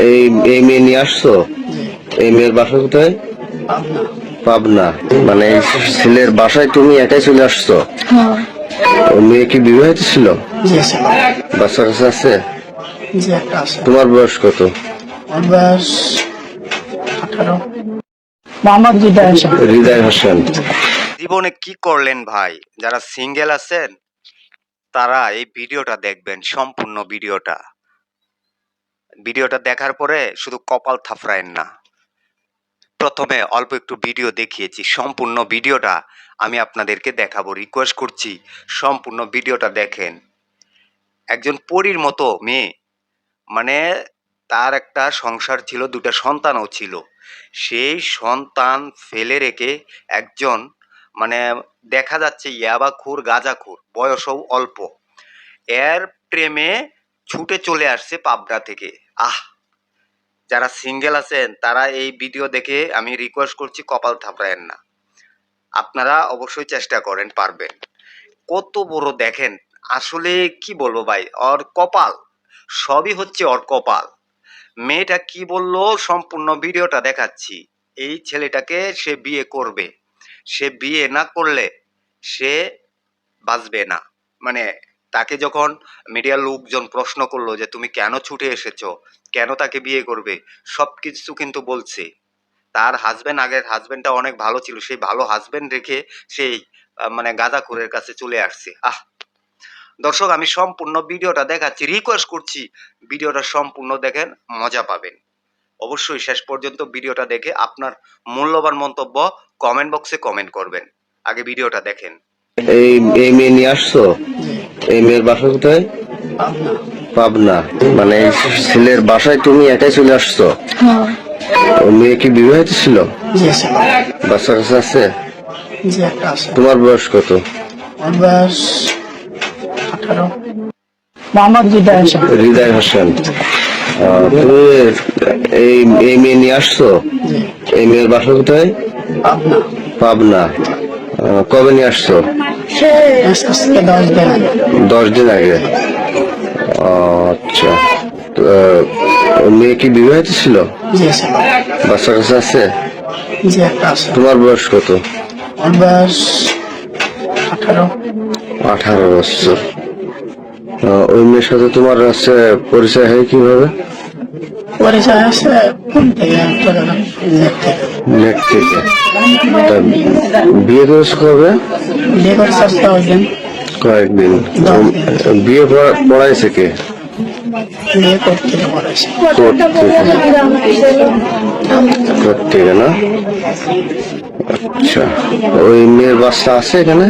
এই এই মেয়ে নিয়ে আসছো? এই মেয়ের বাসা কোথায়? পাবনা। মানে এই ছেলের বাসায় তুমি একাই চলে আসছো? ওই মেয়ে কি বিবাহিত ছিল? বাচ্চা কাছে আছে? তোমার বয়স কত? হৃদয় হোসেন। জীবনে কি করলেন ভাই? যারা সিঙ্গেল আছেন তারা এই ভিডিওটা দেখবেন, সম্পূর্ণ ভিডিওটা দেখার পরে শুধু কপাল থাপড়ায়েন না। প্রথমে অল্প একটু ভিডিও দেখিয়েছি, সম্পূর্ণ ভিডিওটা আমি আপনাদেরকে দেখাবো। রিকোয়েস্ট করছি সম্পূর্ণ ভিডিওটা দেখেন। একজন পরীর মতো মেয়ে, মানে তার একটা সংসার ছিল, দুটা সন্তানও ছিল। সেই সন্তান ফেলে রেখে একজন, মানে দেখা যাচ্ছে ইয়াবাখুর গাঁজাখুর, বয়সও অল্প, এর প্রেমে ছুটে চলে আসছে পাবনা থেকে। যারা সিঙ্গেল আছেন তারা এই ভিডিও দেখে আমি রিকোয়েস্ট করছি কপাল থাপড়ায়েন না। আপনারা অবশ্যই চেষ্টা করেন, পারবেন। কত বড় দেখেন, আসলে কি বলবো ভাই, ওর কপাল, সবই হচ্ছে ওর কপাল। মেয়েটা কি বললো সম্পূর্ণ ভিডিওটা দেখাচ্ছি। এই ছেলেটাকে সে বিয়ে করবে, সে বিয়ে না করলে সে বাঁচবে না। মানে তাকে যখন মিডিয়ার লোকজন প্রশ্ন করলো যে তুমি কেন ছুটে এসেছো, কেন তাকে বিয়ে করবে, সবকিছু কিন্তু বলছে। তার হাজবেন্ড, আগের হাজবেন্ডটা অনেক ভালো ছিল, সেই ভালো হাজবেন্ড রেখে সেই মানে গাঁজাখোরের কাছে চলে আসছে। দর্শক, আমি সম্পূর্ণ ভিডিওটা দেখাচ্ছি, রিকোয়েস্ট করছি ভিডিওটা সম্পূর্ণ দেখেন, মজা পাবেন। অবশ্যই শেষ পর্যন্ত ভিডিওটা দেখে আপনার মূল্যবান মন্তব্য কমেন্ট বক্সে কমেন্ট করবেন। আগে ভিডিওটা দেখেন। এই এই মেয়ে নিয়ে আসছো? এই মেয়ের বাসা কোথায়? পাবনা। মানে এই ছেলের বাসায় তুমি একাই চলে আসছো? ওই মেয়ে কি বিবাহিত ছিল? বাচ্চা কাছে আছে? তোমার বয়স কত? হৃদয় হোসেন। তুমি এই এই মেয়ে নিয়ে আসছো? এই মেয়ের বাসা কোথায়? পাবনা। কবে নিয়ে আসছো? 10 দিন আগে। আচ্ছা। মেয়ে কি বিবাহিত ছিল? বাচ্চা কাছে আছে? তোমার বয়স কত? 18 বছর। ওই মেয়ের সাথে তোমার আছে পরিচয় হয় কিভাবে? নেট থেকে। বিয়ে করেছো কবে? কয়েকদিন। বিয়ে পড়াইছে কে? কোর্ট থেকে না? আচ্ছা। ওই মেয়ের বাচ্চা আছে এখানে?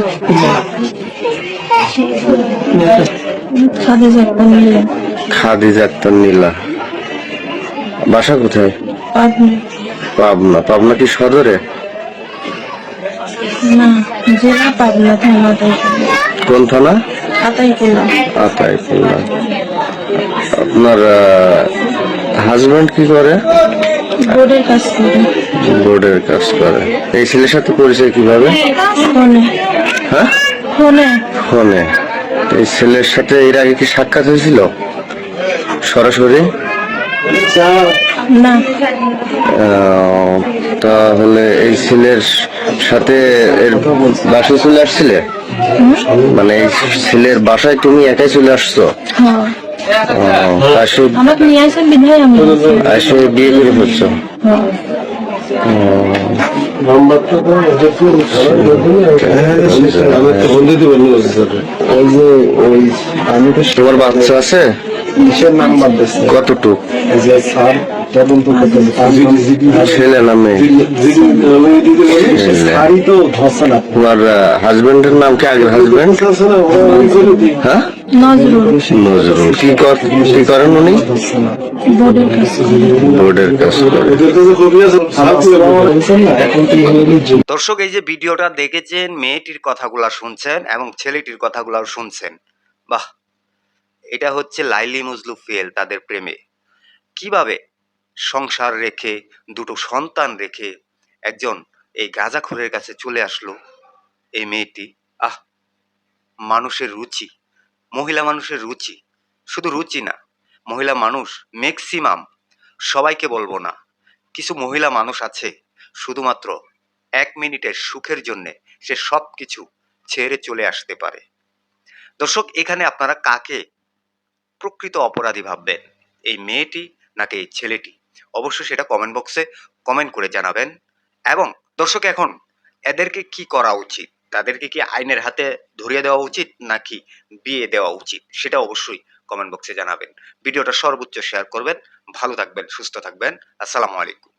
খাদিজা আক্তার নীলা। বাসা কোথায়? পাবনা। পাবনা কি সদরে? কোন থানা? আতাইকুল্লা। আপনার হাজবেন্ড কি করে? বোর্ডের কাজ করে। এই ছেলের সাথে পরিচয় কিভাবে? ফোনে। এই ছেলের সাথে এর আগে কি সাক্ষাৎ হয়েছিল সরাসরি? না। তাহলে এই ছেলের সাথে এর বাসায় চলে আসছিলে? মানে এই ছেলের বাসায় তুমি একাই চলে আসছো? আসে বিয়ে করে ফেলছো? তোমার বাচ্চা আছে? কতটুক? ছেলে না মেয়ে? তোমার হাজবেন্ডের নাম কি? আগের হাজবেন্ড? হ্যাঁ, নজরুল। কি করেন উনি? বোর্ডের কাজ করে। দর্শক, এই যে ভিডিওটা দেখেছেন, মেয়েটির কথাগুলা শুনছেন এবং ছেলেটির কথাগুলাও শুনছেন। বাহ, এটা হচ্ছে লাইলি মজনু ফেল তাদের প্রেমে। কিভাবে সংসার রেখে, দুটো সন্তান রেখে একজন এই গাঁজাখোরের কাছে চলে আসলো এই মেয়েটি। মানুষের রুচি, মহিলা মানুষের রুচি, শুধু রুচি না, মহিলা মানুষ ম্যাক্সিমাম সবাইকে বলবো না, কিছু মহিলা মানুষ আছে শুধুমাত্র 1 মিনিটের সুখের জন্যে সে সব কিছু ছেড়ে চলে আসতে পারে। দর্শক, এখানে আপনারা কাকে প্রকৃত অপরাধী ভাববেন, এই মেয়েটি নাকি এই ছেলেটি? অবশ্যই সেটা কমেন্ট বক্সে কমেন্ট করে জানাবেন। এবং দর্শক, এখন এদেরকে কি করা উচিত? তাদেরকে কি আইনের হাতে ধরিয়ে দেওয়া উচিত নাকি বিয়ে দেওয়া উচিত? সেটা অবশ্যই কমেন্ট বক্সে জানাবেন। ভিডিওটা সর্বোচ্চ শেয়ার করবেন। ভালো থাকবেন, সুস্থ থাকবেন। আসসালামু আলাইকুম।